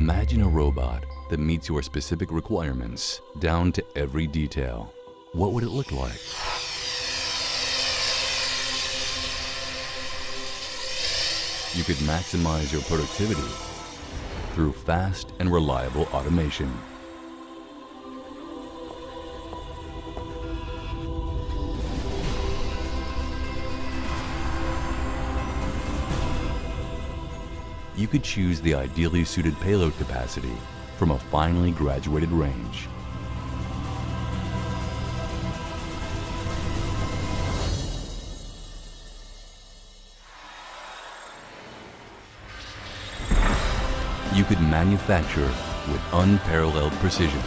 Imagine a robot that meets your specific requirements down to every detail. What would it look like? You could maximize your productivity through fast and reliable automation. You could choose the ideally suited payload capacity from a finely graduated range. You could manufacture with unparalleled precision.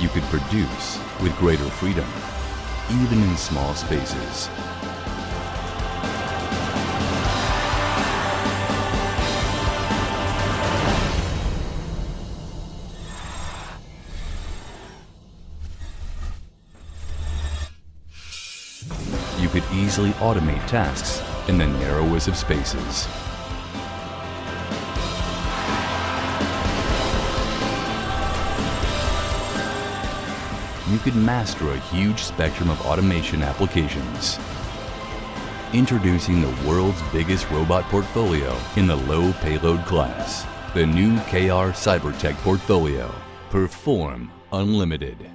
You could produce with greater freedom, even in small spaces. You could easily automate tasks in the narrowest of spaces. You could master a huge spectrum of automation applications. Introducing the world's biggest robot portfolio in the low payload class, the new KR CYBERTECH portfolio. Perform Unlimited.